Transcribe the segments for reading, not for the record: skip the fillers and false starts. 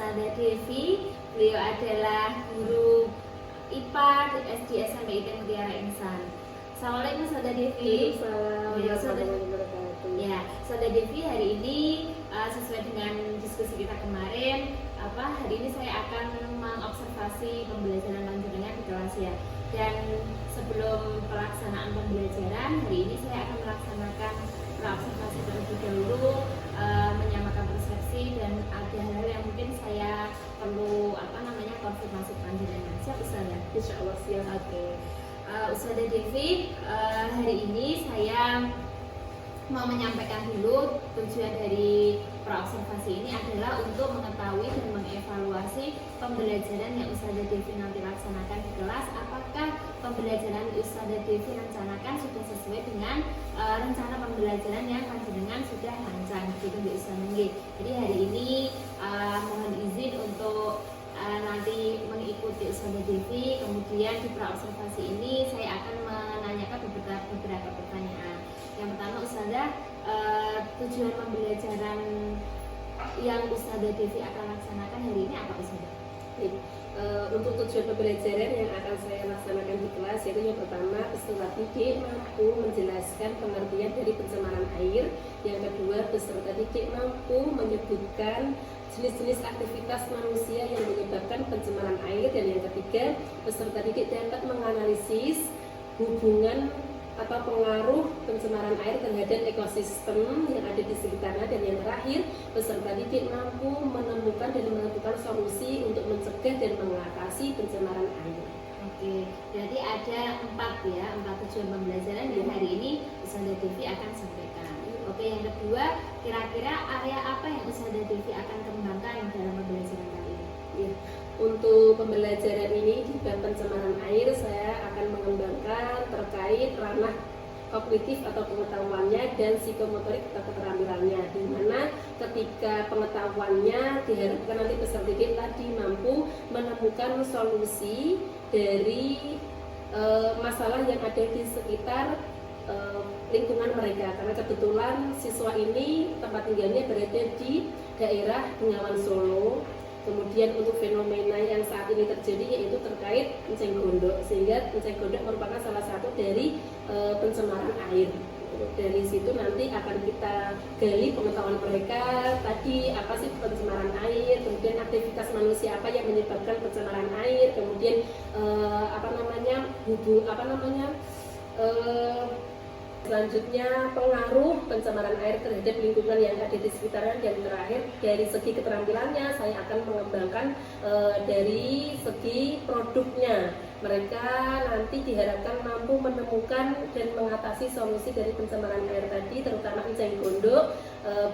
Ustazah Devi. Beliau adalah guru IPA di SD SMP IT Mutiara Insan. Assalamualaikum Ustazah Devi. Ya, Ustazah Devi, hari ini sesuai dengan diskusi kita kemarin, hari ini saya akan mengobservasi pembelajaran panjenengan di kelas ya. Dan sebelum pelaksanaan pembelajaran, hari ini saya akan melaksanakan observasi terlebih dahulu, menyamakan persepsi, dan ada hal yang mungkin saya perlu konfirmasi panjenengan. Siap Ustazah? Insya Allah siap. Oke. Ustazah Devi, hari ini saya mau menyampaikan dulu tujuan dari praobservasi ini adalah untuk mengetahui dan mengevaluasi pembelajaran yang Ustazah Devi nanti laksanakan di kelas. Apakah pembelajaran Ustazah Devi rencanakan sudah sesuai dengan rencana pembelajaran yang panjenengan sudah rancang gitu di Ustazah. Jadi hari ini mohon izin untuk nanti mengikuti Ustazah Devi. Kemudian di praobservasi ini saya akan menanyakan beberapa pertanyaan. Yang pertama, Ustazah, tujuan pembelajaran yang Ustazah Devi akan laksanakan hari ini apa Ustazah? Untuk tujuan pembelajaran yang akan saya laksanakan di kelas, yaitu yang pertama, peserta didik mampu menjelaskan pengertian dari pencemaran air. Yang kedua, peserta didik mampu menyebutkan jenis-jenis aktivitas manusia yang menyebabkan pencemaran air. Dan yang ketiga, peserta didik dapat menganalisis hubungan atau pengaruh pencemaran air terhadap ekosistem yang ada di sekitarnya. Dan yang terakhir, peserta didik mampu menemukan dan menentukan solusi untuk mencegah dan mengatasi pencemaran air. Oke, berarti ada empat tujuan pembelajaran yang hari ini Ustazah Devi akan sampaikan. Oke, yang kedua, kira-kira area apa yang Ustazah Devi akan kembangkan dalam pembelajaran kali ini? Ya. Untuk pembelajaran ini di bab pencemaran air, saya akan mengembangkan terkait ranah kognitif atau pengetahuannya dan psikomotorik atau keterampilannya, di mana ketika pengetahuannya diharapkan nanti peserta didik tadi mampu menemukan solusi dari masalah yang ada di sekitar lingkungan mereka, karena kebetulan siswa ini tempat tinggalnya berada di daerah Bengawan Solo. Kemudian untuk fenomena yang saat ini terjadi yaitu terkait enceng gondok, sehingga enceng gondok merupakan salah satu dari pencemaran air. Dari situ nanti akan kita gali pengetahuan mereka tadi apa sih pencemaran air, kemudian aktivitas manusia apa yang menyebabkan pencemaran air, kemudian selanjutnya pengaruh pencemaran air terhadap lingkungan yang ada di sekitarnya. Dan terakhir, dari segi keterampilannya saya akan mengembangkan dari segi produknya. Mereka nanti diharapkan mampu menemukan dan mengatasi solusi dari pencemaran air tadi, terutama enceng gondok,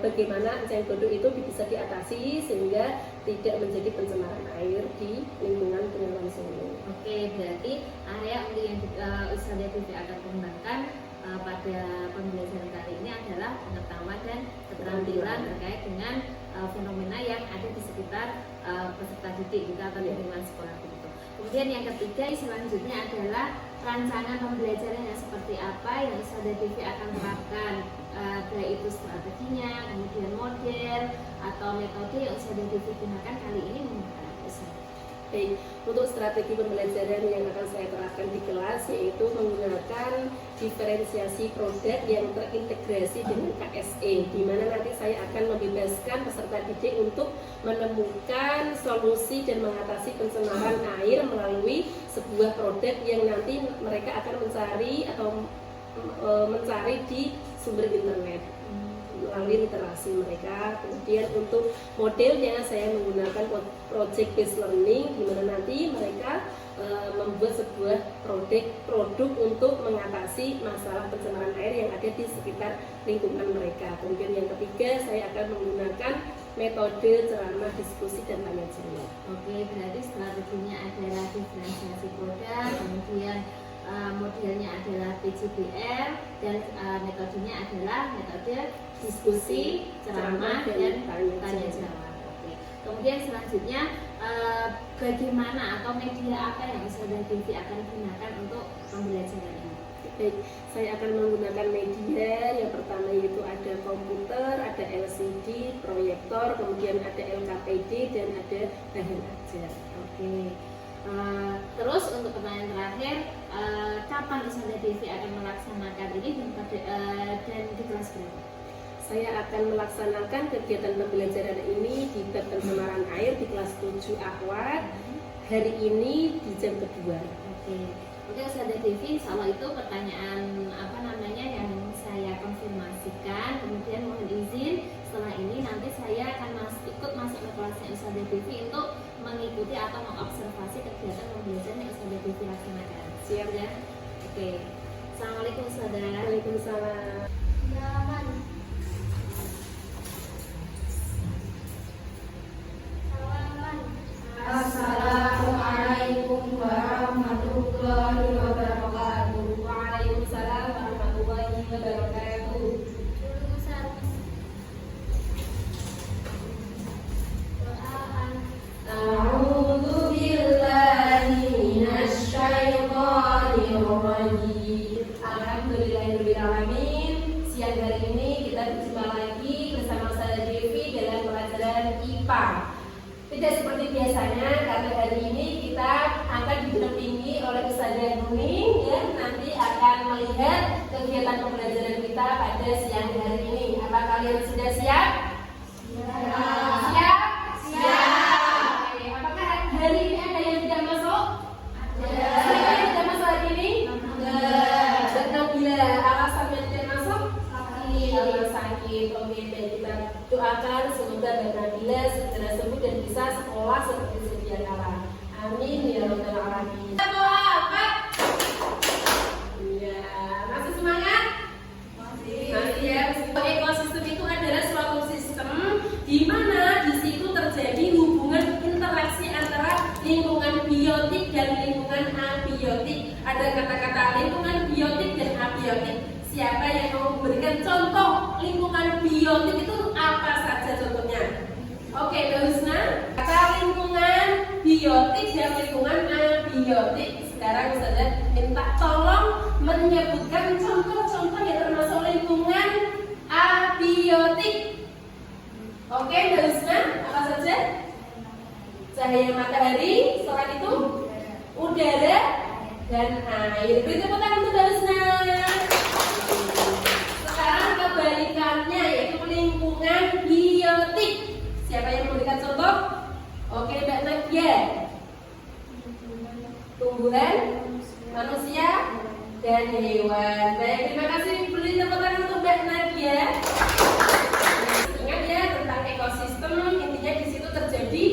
bagaimana enceng gondok itu bisa diatasi sehingga tidak menjadi pencemaran air di lingkungan Bengawan Solo. Oke, berarti area yang Ustazah Devi akan kembangkan pada pembelajaran kali ini adalah pengetahuan dan keterampilan terkait dengan fenomena yang ada di sekitar peserta didik kita atau lingkungan sekolah itu. Kemudian yang ketiga selanjutnya adalah rancangan pembelajaran yang seperti apa yang Ustazah Devi akan terapkan, baik itu strateginya, kemudian model atau metode yang Ustazah Devi gunakan kali ini menggunakan apa Ustazah? Baik, untuk strategi pembelajaran yang akan saya terapkan di kelas yaitu menggunakan diferensiasi produk yang terintegrasi dengan KSE, di mana nanti saya akan membebaskan peserta didik untuk menemukan solusi dan mengatasi pencemaran air melalui sebuah produk yang nanti mereka akan mencari di sumber internet melalui literasi mereka. Kemudian untuk modelnya saya menggunakan project based learning, di mana nanti mereka membuat sebuah produk untuk mengatasi masalah pencemaran air yang ada di sekitar lingkungan mereka. Kemudian yang ketiga, saya akan menggunakan metode ceramah, diskusi, dan tanya jawab. Oke, berarti strateginya adalah diferensiasi produk, kemudian modelnya adalah PJBR, dan metodenya adalah metode diskusi, ceramah, dan tanya jawab. Oke. Kemudian selanjutnya bagaimana atau media apa yang Ustazah Devi akan gunakan untuk pembelajaran ini? Baik, saya akan menggunakan media. Yang pertama yaitu ada komputer, ada LCD, proyektor, kemudian ada LKPD dan ada bahan ajar. Oke. Terus untuk pertanyaan terakhir, kapan Ustazah Devi akan melaksanakan ini dan di kelas berapa? Saya akan melaksanakan kegiatan pembelajaran ini di bab pencemaran air di kelas 7 Akhwat. Hari ini di jam kedua. Oke, Ustazah Devi, insya Allah itu pertanyaan yang saya konfirmasikan. Kemudian mohon izin setelah ini nanti saya akan ikut masuk ke kelasnya Ustazah Devi untuk mengikuti atau mengobservasi kegiatan pembelajaran yang Ustazah Devi laksanakan. Siap ya? Oke. Assalamualaikum Ustazah. Waalaikumsalam. Assalamualaikum warahmatullahi wabarakatuh. Waalaikumsalam warahmatullahi wabarakatuh. A'udzu billahi minasy syaithanir rajim. Alhamdulillahirabbil alamin. Siang hari ini kita berjumpa lagi bersama Ustazah Devi dalam pelajaran IPA. Tidak seperti biasanya, karena hari ini kita akan didampingi oleh Ustazah Nuning yang nanti akan melihat kegiatan pembelajaran kita pada siang hari ini. Apa kalian sudah siap? Siap? Siap. Oke, apakah hari ini ada yang tidak masuk? Siapa yang tidak masuk hari ini? Dan Nabila, alasannya tidak masuk? Sakit. Oke, baik, kita doakan semoga Mbak Nabila segera sembuh dan bisa sekolah seperti sedia kala. Amin ya rabbal alamin. Apa? Iya, masih semangat? Masih ya. Ekosistem itu adalah suatu sistem di mana di situ terjadi hubungan interaksi antara lingkungan biotik dan lingkungan abiotik. Ada kata-kata lingkungan biotik dan abiotik. Siapa yang mau memberikan contoh lingkungan biotik itu apa saja contohnya? Oke, Mbak Husna, kata lingkungan biotik dan lingkungan abiotik. Sekarang Ustazah minta tolong menyebutkan contoh-contoh yang termasuk lingkungan abiotik. Oke, Mbak Husna, apa saja? Cahaya matahari, setelah itu udara dan air. Beri tepuk tangan untuk Mbak Husna. Sekarang kebalikannya yaitu lingkungan biotik. Siapa yang memberikan contoh? Oke, Mbak Nadia. Tumbuhan, manusia, dan hewan. Baik, terima kasih. Beri tepuk tangan untuk Mbak Nadia. Ingat ya tentang ekosistem. Intinya di situ terjadi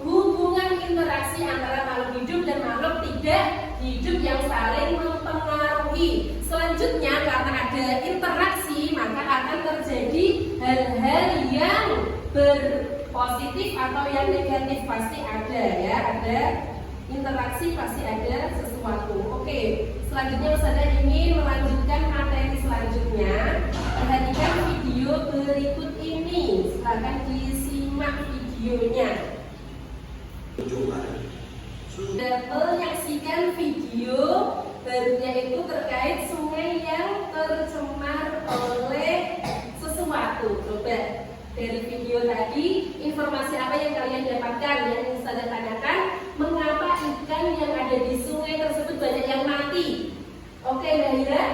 hubungan interaksi antara makhluk hidup dan makhluk tidak hidup yang saling mempengaruhi. Selanjutnya, karena ada interaksi, maka akan terjadi hal-hal yang berpositif atau yang negatif, pasti ada ya. Ada interaksi, pasti ada sesuatu. Oke, selanjutnya Ustazah ingin melanjutkan materi selanjutnya. Perhatikan video berikut ini. Silakan disimak videonya. Sudah menyaksikan video barunya itu terkait sungai yang tercemar oleh sesuatu. Coba dari video tadi, informasi apa yang kalian dapatkan? Yang Ustazah tanyakan, mengapa ikan yang ada di sungai tersebut banyak yang mati? Oke, Mbak Hira?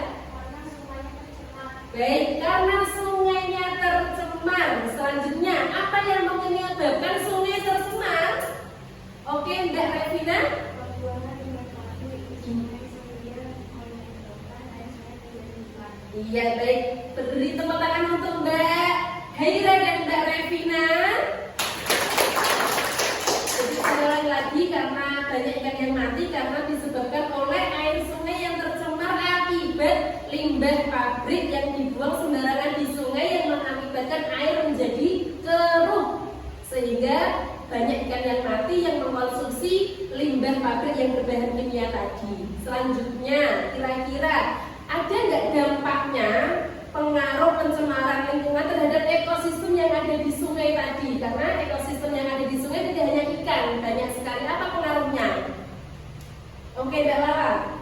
Baik, karena sungainya tercemar. Selanjutnya, apa yang menyebabkan sungai tercemar? Oke, Mbak Revina? Iya, baik. Beri tepuk tangan untuk Mbak Haira dan Mbak Revina. Jadi saya ulang lagi, karena banyak ikan yang mati karena disebabkan oleh air sungai yang tercemar akibat limbah pabrik yang dibuang sembarangan di sungai yang mengakibatkan air menjadi keruh, sehingga banyak ikan yang mati yang mengkonsumsi limbah pabrik yang berbahan kimia tadi. Selanjutnya, kira-kira ada nggak dampaknya pengaruh pencemaran lingkungan terhadap ekosistem yang ada di sungai tadi? Karena ekosistem yang ada di sungai tidak hanya ikan, banyak sekali. Apa pengaruhnya? Oke, Mbak Lara.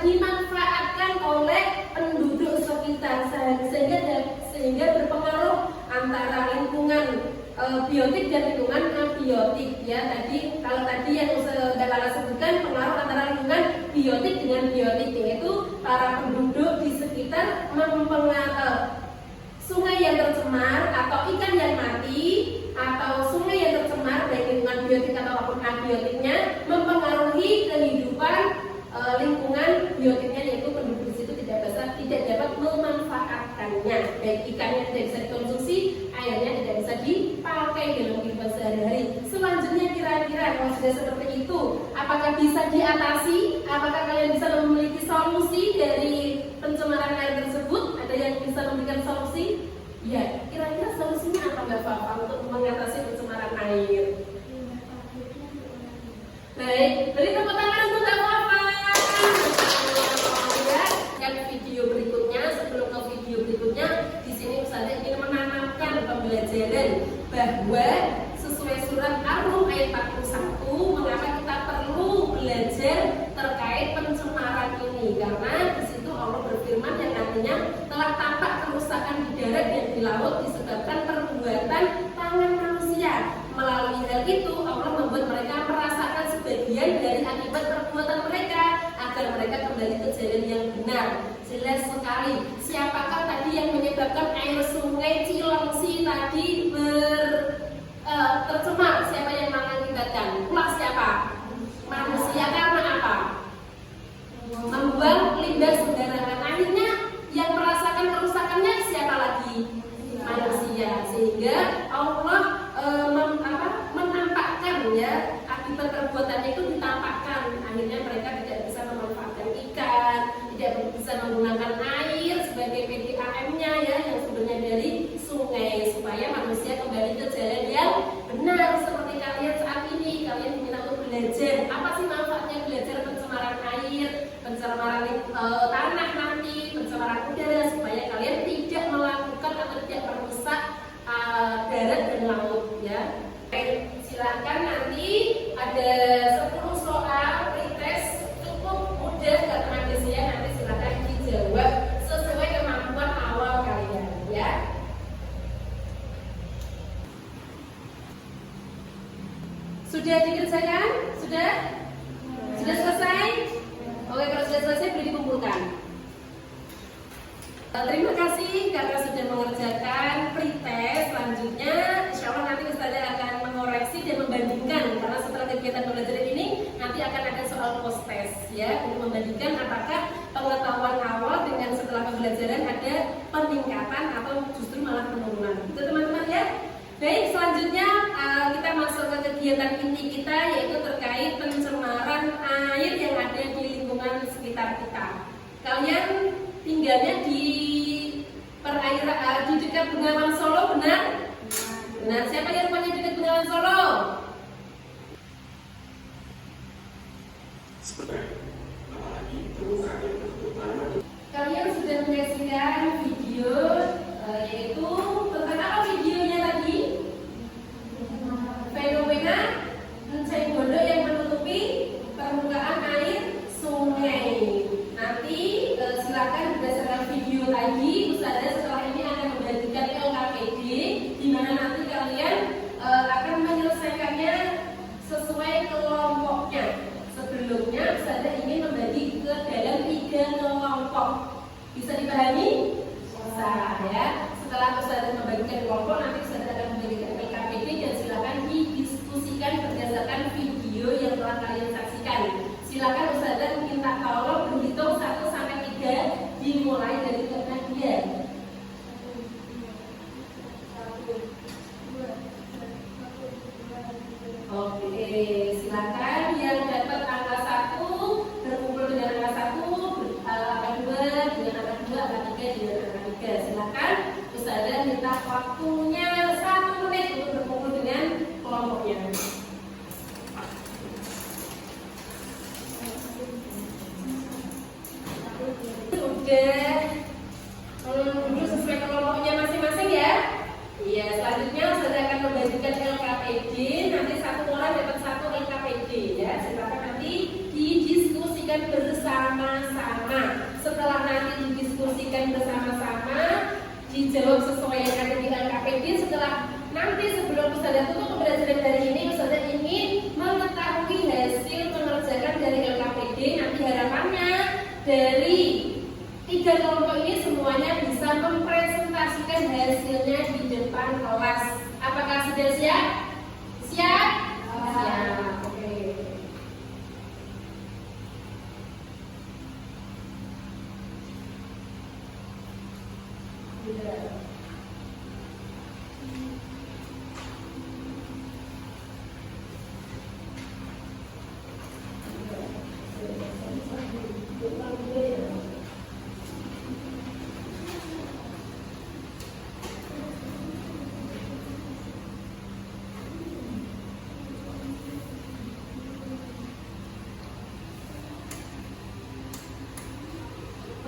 dimanfaatkan oleh penduduk sekitar sehingga berpengaruh antara lingkungan biotik dan lingkungan abiotik ya. Kalau tadi yang Lala sebutkan pengaruh antara lingkungan biotik dengan biotik, yaitu para penduduk di sekitar sungai yang tercemar atau ikan yang mati atau sungai yang tercemar baik lingkungan biotik ataupun abiotiknya mempengaruhi kehidupan lingkungan biotiknya, yaitu penduduk di situ tidak dapat memanfaatkannya, baik ikannya tidak bisa dikonsumsi, airnya tidak bisa dipakai dalam kehidupan sehari-hari. Selanjutnya kira-kira kalau sudah seperti itu, apakah bisa diatasi? Apakah kalian bisa memiliki solusi dari pencemaran air tersebut? Ada yang bisa memberikan solusi? Ya, kira-kira solusinya apa Mbak Fafa untuk mengatasi pencemaran air? Baik, beri tepuk tangan untuk Mbak Fafa. Ya, kan video berikutnya, sebelum ke video berikutnya, di sini Ustazah ingin menanamkan pembelajaran bahwa sesuai surat Ar-Rum ayat 41, mengapa kita perlu belajar terkait pencemaran ini? Karena di situ Allah berfirman yang artinya telah tampak kerusakan di darat dan di laut disebabkan perbuatan tangan manusia. Melalui hal itu Allah membuat mereka merasakan sebagian dari akibat perbuatan mereka agar mereka kembali ke jalan yang benar. Jelas sekali, siapakah tadi yang menyebabkan air sungai Cilengsi tadi tercemar? Siapa yang mengakibatkan? Ulah siapa? Manusia. Karena apa? Membuang limbah sembarangan. Akhirnya yang merasakan kerusakannya siapa lagi? Manusia. Sehingga Allah menampakkan ya, akibat perbuatannya itu ditampakkan. Akhirnya mereka tidak bisa memanfaatkan ikan, tidak bisa menggunakan air sebagai PDAM-nya ya, yang sumbernya dari sungai, supaya manusia kembali ke jalan yang benar. Seperti kalian saat ini, kalian diminta untuk belajar. Apa sih manfaatnya belajar pencemaran air, pencemaran tanah nanti, pencemaran udara, supaya kalian tidak melakukan atau tidak merusak darat dan laut ya. Silakan, nanti ada 10 soal pretest, cukup mudah, gak pernah ya. Nanti silakan dijawab sesuai kemampuan awal kalian ya. Sudah dikerjakan? Sudah selesai? Oke, kalau sudah selesai boleh dikumpulkan. Terima kasih karena sudah mengerjakan pretest. Selanjutnya insya Allah nanti Ustazah akan mengoreksi dan membandingkan, karena setelah kegiatan pembelajaran ini nanti akan ada soal post test ya, untuk membandingkan apakah pengetahuan awal dengan setelah pembelajaran ada peningkatan atau justru malah penurunan. Itu teman-teman ya. Baik, selanjutnya kita masuk ke kegiatan inti kita, yaitu terkait pencemaran air yang ada di lingkungan sekitar kita. Kalian tinggalnya di perairan di dekat Bengawan Solo, benar? Benar. Siapa yang rumahnya dekat Bengawan Solo? Kalian sudah menyaksikan video yaitu tentang apa videonya tadi? Fenomena enceng gondok yang menutupi permukaan air sungai. Nanti silakan berdasarkan video tadi, Ustazah setelah ini akan membagikan LKPD, di mana nanti kalian akan menyelesaikannya sesuai kelompoknya. Sebelumnya Ustazah ingin membagi ke dalam 3 kelompok. Bisa dipahami? Bisa ya. Setelah Ustazah membagikan kelompok, nanti Ustazah akan membagikan LKPD dan silakan didiskusikan berdasarkan video yang telah kalian saksikan. Silakan Ustazah minta tolong berhitung 1 sampai 3 dimulai dari bagian. Oke, silakan yang dapat angka 1 berkumpul dengan angka 1, angka 2 dengan angka 2, angka 3 dengan angka 3. Silakan Ustazah minta waktunya 1 menit untuk berkumpul dengan kelompoknya. Duduk sesuai kelompoknya masing-masing ya. Iya, selanjutnya Ustazah akan membagikan LKPD. Nanti satu orang dapat 1 LKPD ya. Silakan nanti didiskusikan didiskusikan bersama-sama. Setelah nanti didiskusikan bersama-sama, dijawab sesuai yang ada di LKPD. Setelah nanti sebelum Ustazah tutup pembelajaran dari ini, Ustazah ingin mengetahui hasil pengerjaan dari LKPD. Nanti harapannya dari 3 kelompok ini semuanya bisa mempresentasikan hasilnya di depan kelas. Apakah sudah siap? Siap? Siap. Oke.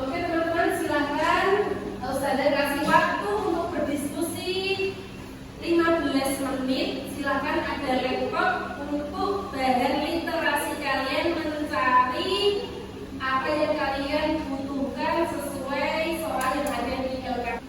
Oke teman-teman, silakan Ustazah kasih waktu untuk berdiskusi 15 menit. Silakan ada laptop untuk bahan literasi kalian, mencari apa yang kalian butuhkan sesuai soal yang ada di LKPD.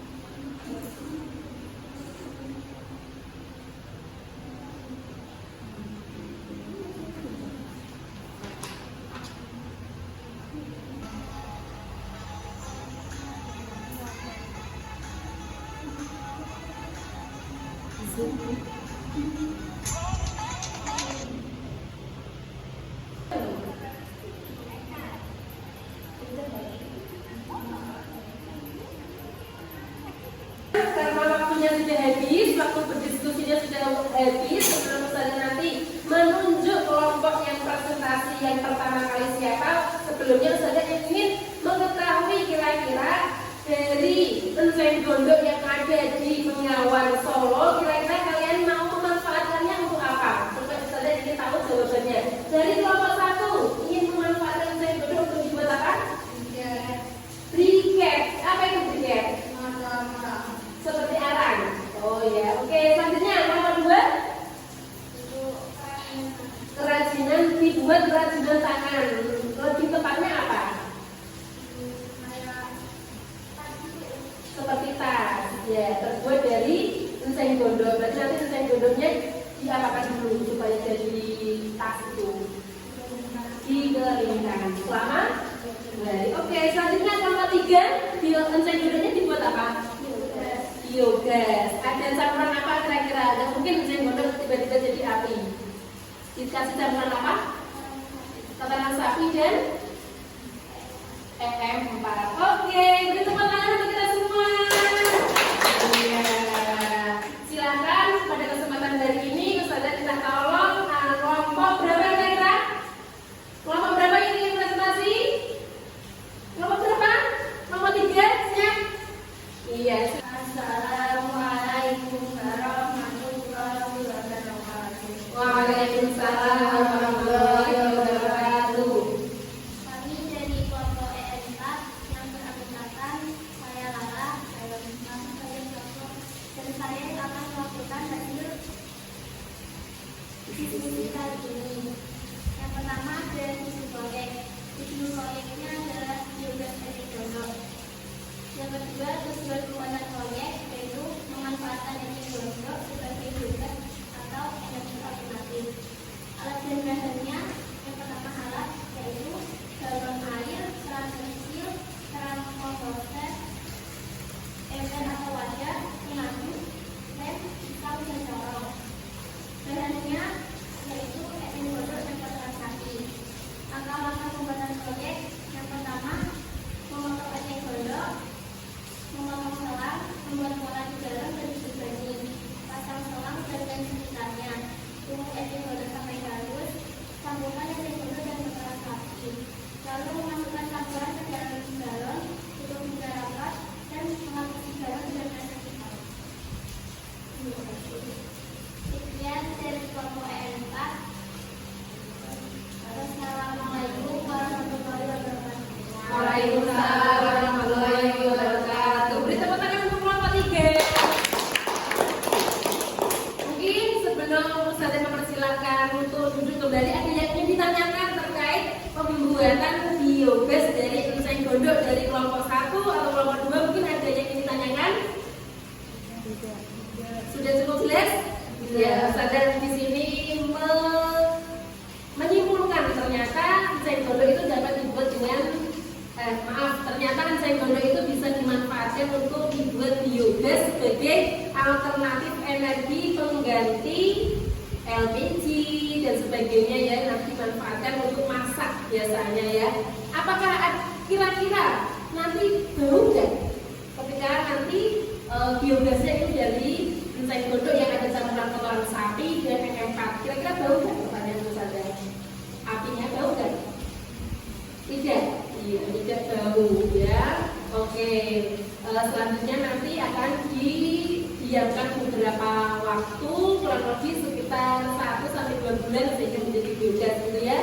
Karena waktunya sudah habis, waktu berdiskusinya sudah habis, sebelum Ustazah nanti menunjuk kelompok yang presentasi yang pertama kali siapa, sebelumnya Ustazah ingin mengetahui kira-kira dari Enceng Gondok yang ada di Bengawan Solo, kira-kira kalian mau memanfaatkannya untuk apa? Coba Ustazah ingin tahu jawabannya. Dari kelompok 1 ingin memanfaatkan Enceng Gondok untuk dibuat apa? Briket. Apa itu briket? Seperti arang. Oh ya, oke. Selanjutnya nomor 2, kerajinan, dibuat kerajinan tangan. Lebih tepatnya apa? Seperti tas. Ya, terbuat dari Enceng Gondok. Berarti nanti Enceng Gondoknya diapakan dulu supaya jadi tas itu? Dikeringkan selama 2 hari. Oke, selanjutnya nomor 3, Enceng Gondoknya dibuat apa? Biogas. Ada campuran apa kira-kira? Dan mungkin Enceng Gondok tiba-tiba jadi api. Dikasih campuran apa? Kotoran sapi dan FM4. Oke, beri tepuk tangan untuk kita semua. Iya. Silakan pada kesempatan hari ini Ustazah minta tolong kelompok berapa kira-kira? Kelompok berapa yang ingin presentasi? Kelompok berapa? Nomor 3, siap? Iya. Assalamualaikum warahmatullahi wabarakatuh. Waalaikumsalam warahmatullahi wabarakatuh. Kami dari kelompok EN4 yang beranggotakan saya Lala, saya Wisma, saya Joko, dan saya akan melakukan hasil diskusi kali ini. Yang pertama ada isu proyek. Isu proyeknya adalah biogas Enceng Gondok. Yang kedua tujuan pembuatan proyek yaitu memanfaatkan Enceng Gondok sebagai biogas atau energi alternatif. Alat dan bahannya yang pertama alat yaitu galon air, keran pensil, keran komposter, ember atau wadah, pengaduk, lem, pisau dan corong. Bahannya yaitu Enceng Gondok dan kotoran sapi. Langkah-langkah pembuatan proyek yang pertama memotong Enceng Gondok, memotong selang, membuat pola di dalam dan dibebani, pasang selang dan sekitarnya, tunggu Enceng Gondok sampai halus, sambungkan Enceng Gondok dan kotoran sapi, lalu memasukkan campuran ke dalam galon, tutup hingga rapat, dan mengapusi galon dengan air pisau. Sekian dari kelompok EN4. Assalamualaikum warahmatullahi wabarakatuh. Waalaikumsalam warahmatullahi wabarakatuh. Beri tepuk tangan untuk kelompok 3. Mungkin sebelum Ustazah mempersilahkan untuk duduk kembali, ada yang ingin ditanyakan terkait pembuatan biogas dari eceng gondok dari kelompok 1 atau kelompok 2 mungkin ada yang ingin ditanyakan? Sudah cukup jelas? Ya, sadar di sini menyimpulkan ternyata eceng gondok itu dapat dibuat dengan ternyata eceng gondok itu bisa dimanfaatkan untuk dibuat biogas sebagai alternatif energi pengganti LPG dan sebagainya ya, nanti dimanfaatkan untuk masak biasanya ya. Apakah kira-kira nanti bau nggak ketika nanti biogasnya itu dari eceng gondok yang ada campuran kotoran sapi dan PM4? Kira-kira bau nggak? Pertanyaan itu saja. Apinya bau nggak? Tidak. Iya, tidak bau ya. Oke. Selanjutnya nanti akan didiamkan beberapa waktu, kurang lebih sekitar 1-2 bulan sehingga menjadi biogas gitu ya.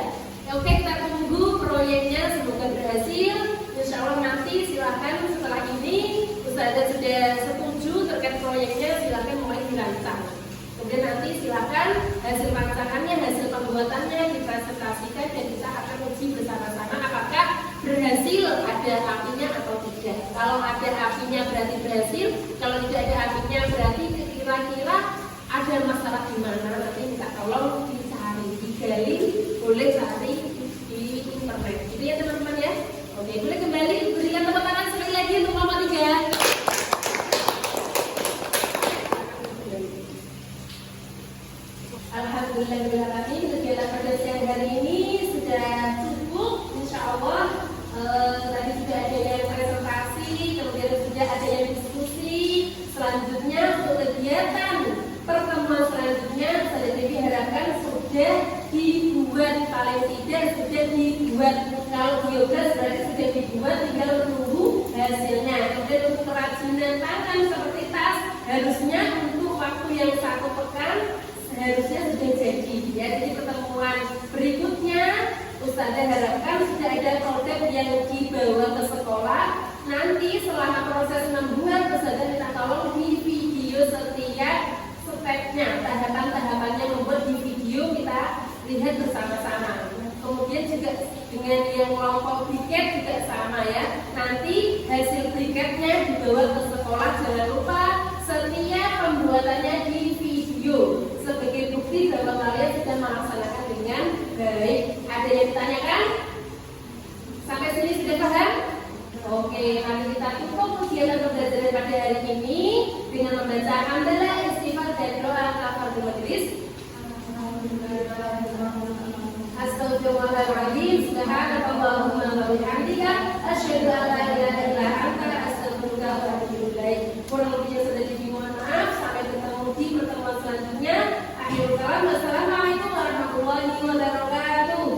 Oke, kita tunggu proyeknya, semoga berhasil. Insya Allah nanti silahkan setelah ini Ustazah sudah setuju terkait proyeknya, silahkan mulai dirancang. Kemudian nanti silahkan hasil rancangannya, hasil pembuatannya dipresentasikan dan kita akan uji bersama-sama apakah berhasil, ada apinya atau tidak. Kalau ada apinya berarti berhasil, kalau tidak ada apinya berarti kira-kira ada masalah di mana, nanti minta tolong dicari, digali, boleh cari di internet. Gitu ya teman-teman ya. Oke, boleh kembali berikan tepuk tangan sekali lagi untuk kelompok 3. Alhamdulillah, kegiatan pada siang hari ini sudah cukup, insya Allah. Tadi sudah ada yang presentasi, kemudian sudah ada yang diskusi. Selanjutnya untuk kegiatan pertemuan selanjutnya, saya jadi harapkan sudah dibuat, paling tidak sudah dibuat. Kalau biogas berarti sudah dibuat, tinggal menunggu hasilnya. Kemudian untuk kerajinan tangan seperti tas, harusnya untuk waktu yang 1 pekan harusnya sudah jadi ya. Jadi pertemuan berikutnya Ustazah harapkan sudah ada produk yang dibawa ke sekolah. Nanti selama proses 6 bulan Ustazah minta tolong di video setiap stepnya, tahapan-tahapannya membuat di video kita lihat bersama-sama. Kemudian juga dengan yang kelompok briket juga sama ya. Nanti hasil briketnya dibawa ke sekolah, jangan lupa setiap pembuatannya di video sebagai bukti bahwa kalian sudah melaksanakan dengan baik. Ada yang ditanyakan? Sampai sini sudah paham? Oke, mari kita tutup kegiatan pembelajaran pada hari ini dengan membaca hamdalah, istighfar dan doa kafaratul majlis. Astagfirullahaladzim, subhanakallahumma wa bihamdika, asyhadu an la ilaha illa anta, astaghfiruka wa atubu ilaik. Kurang lebihnya sudah dimohon maaf. Sampai bertemu di pertemuan selanjutnya. Akhirul kalam, wassalamualaikum warahmatullahi wabarakatuh.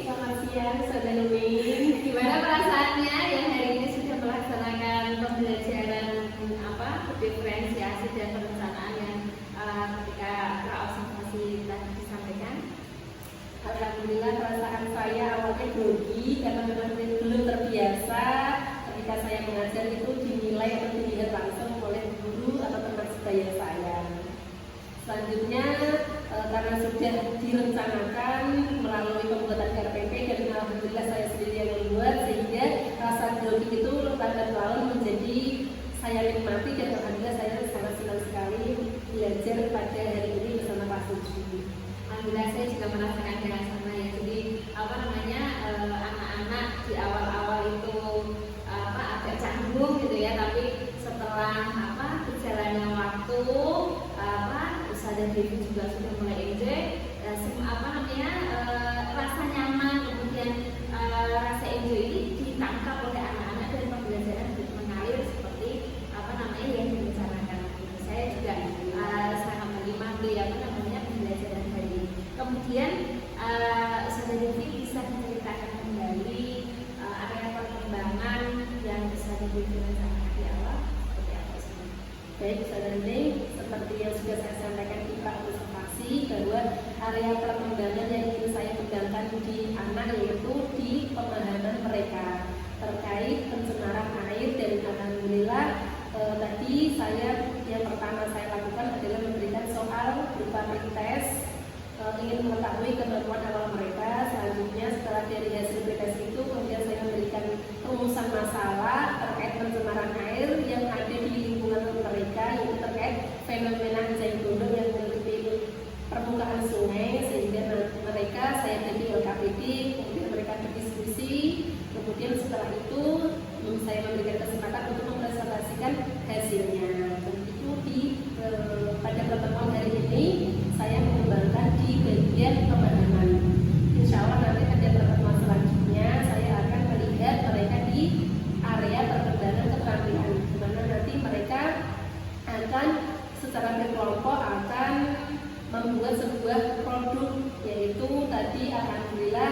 Selamat siang, Saudara Nubin. Gimana perasaannya yang hari ini sudah melaksanakan pembelajaran diferensiasi dan perencanaan yang ketika praobservasi tadi disampaikan? Alhamdulillah, perasaan saya awalnya grogi karena memang belum terbiasa ketika saya mengajar itu dinilai atau dilihat langsung oleh guru atau teman sebaya saya. Selanjutnya karena sudah direncanakan melalui pembuatan RPP dan alhamdulillah saya sendiri yang membuat, sehingga rasa grogi itu lambat laun menjadi saya nikmati dan alhamdulillah saya sangat senang sekali belajar pada hari ini bersama Pak Suci. Alhamdulillah saya juga merasakan yang sama ya. Jadi anak-anak di awal-awal itu agak canggung gitu ya, tapi setelah berjalannya waktu Ustazah Devi juga sudah mulai enjoy rasa nyaman, kemudian rasa enjoy ini ditangkap oleh anak-anak dan pembelajaran mengalir seperti yang direncanakan. Saya juga sangat menikmati pembelajaran hari ini. Kemudian Ustazah Devi bisa menceritakan kembali area perkembangan yang Ustazah Devi rencanakan di awal seperti apa sih? Baik, Ustazah Devi, seperti yang sudah saya sampaikan di observasi bahwa area perkembangan yang ingin saya pedangkan di anak yaitu di pemahaman mereka terkait pencemaran air, dan alhamdulillah tadi yang pertama saya lakukan adalah memberikan soal berupa tes ingin mengetahui kemampuan awal mereka. Selanjutnya setelah dari hasil pretest itu kemudian saya memberikan rumusan masalah terkait pencemaran air yang ada di lingkungan mereka, yaitu terkait fenomena hujan gunung yang menutupi permukaan sungai, sehingga mereka saya bagi LKPD, kemudian mereka berdiskusi, kemudian setelah itu saya memberikan kesempatan untuk mempresentasikan hasilnya. Dan itu pada pertemuan hari ini saya mengembangkan di bagian pemahaman. Insya Allah nanti pada pertemuan selanjutnya saya akan melihat mereka di area perkembangan keterampilan, di mana nanti mereka akan secara berkelompok akan membuat sebuah produk, yaitu tadi alhamdulillah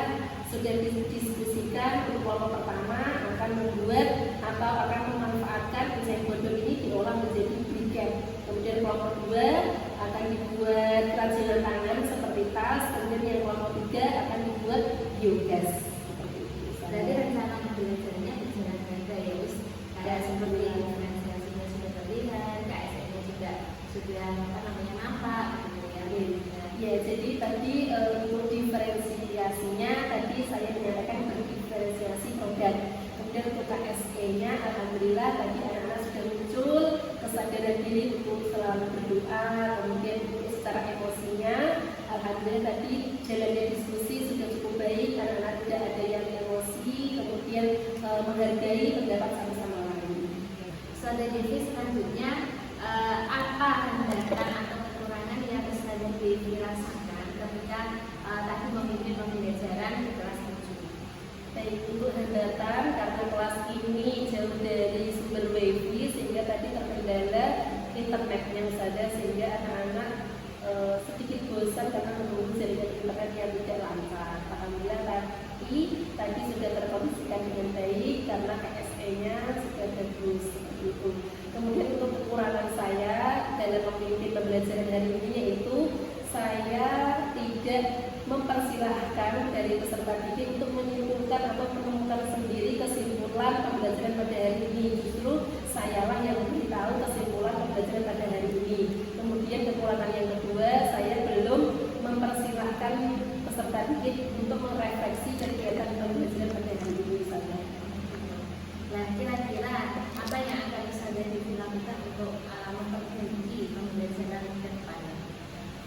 sudah didiskusikan untuk kelompok pertama akan membuat atau akan memanfaatkan desain bodong ini diolah menjadi briket. Kemudian kelompok 2 akan dibuat kerajinan tangan seperti tas. Kemudian yang kelompok 3 akan dibuat biogas. Jadi rencana pembelajarannya berjalan dengan baik, kayak seperti diferensiasinya sudah terlihat, KSN-nya juga sudah nampak gitu ya. Ya, jadi tadi untuk diferensiasinya tadi saya menyatakan berdiferensiasi produk. Kemudian untuk KSE-nya alhamdulillah tadi anak-anak sudah muncul kesadaran diri untuk selalu berdoa. Kemudian secara emosinya alhamdulillah tadi jalannya diskusi sudah cukup baik, anak-anak tidak ada yang emosi, kemudian menghargai pendapat satu sama lain. Saudara Devi, selanjutnya apa hambatan atau kekurangan yang Saudara Devi rasakan ketika tadi memimpin pembelajaran di kelas 7? Baik, untuk hambatan karena kelas ini jauh dari sumber wifi sehingga tadi terkendala internetnya saja, sehingga anak-anak sedikit bosan karena menunggu jaringan internet yang tidak lancar. Alhamdulillah tadi sudah terkondisikan dengan baik karena KSE-nya sudah bagus seperti itu. Kemudian untuk kekurangan saya dalam memimpin pembelajaran hari ini yaitu saya tidak mempersilahkan dari peserta didik untuk menyimpulkan atau menemukan sendiri kesimpulan pembelajaran pada hari ini. Justru sayalah yang memberitahu kesimpulan pembelajaran pada hari ini. Kemudian kekurangan yang kedua, saya belum mempersilahkan peserta didik untuk merefleksi kegiatan pembelajaran pada hari ini saja. Nah, kira-kira apa yang akan Saudara Devi lakukan untuk memperbaiki pembelajaran ke depannya?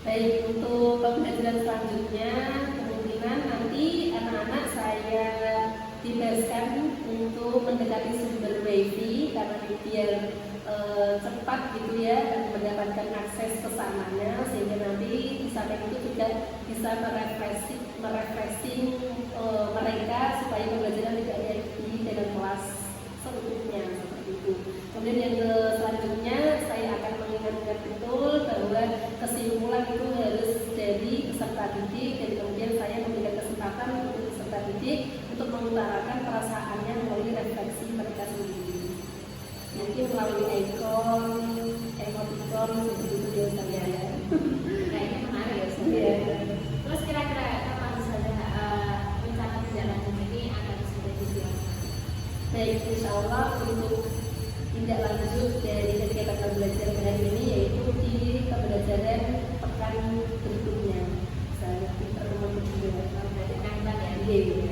Baik, untuk pembelajaran selanjutnya kemungkinan nanti anak-anak saya dibebaskan untuk mendekati sumber wifi karena biar cepat gitu ya dan mendapatkan akses ke sananya, sehingga nanti di samping itu juga bisa merefreshing mereka supaya pembelajaran tidak di dalam kelas seutuhnya seperti itu. Kemudian yang selanjutnya saya akan mengingatkan betul bahwa kesimpulan itu harus dari peserta didik, dan kemudian saya memberikan kesempatan untuk peserta didik untuk mengutarakan perasaannya melalui refleksi mereka sendiri. Nanti melalui ikon, emoticon seperti itu biasanya ya. Kayaknya menarik ya Saudara. Terus kira-kira kapan Saudara rencana perjalanan ini akan sudah dijelaskan? Baik, insya Allah untuk tindak lanjut dari kegiatan pembelajaran hari ini yaitu di pembelajaran pekan berikutnya. Saya pertemuan berikutnya. Berarti kan ya. Iya.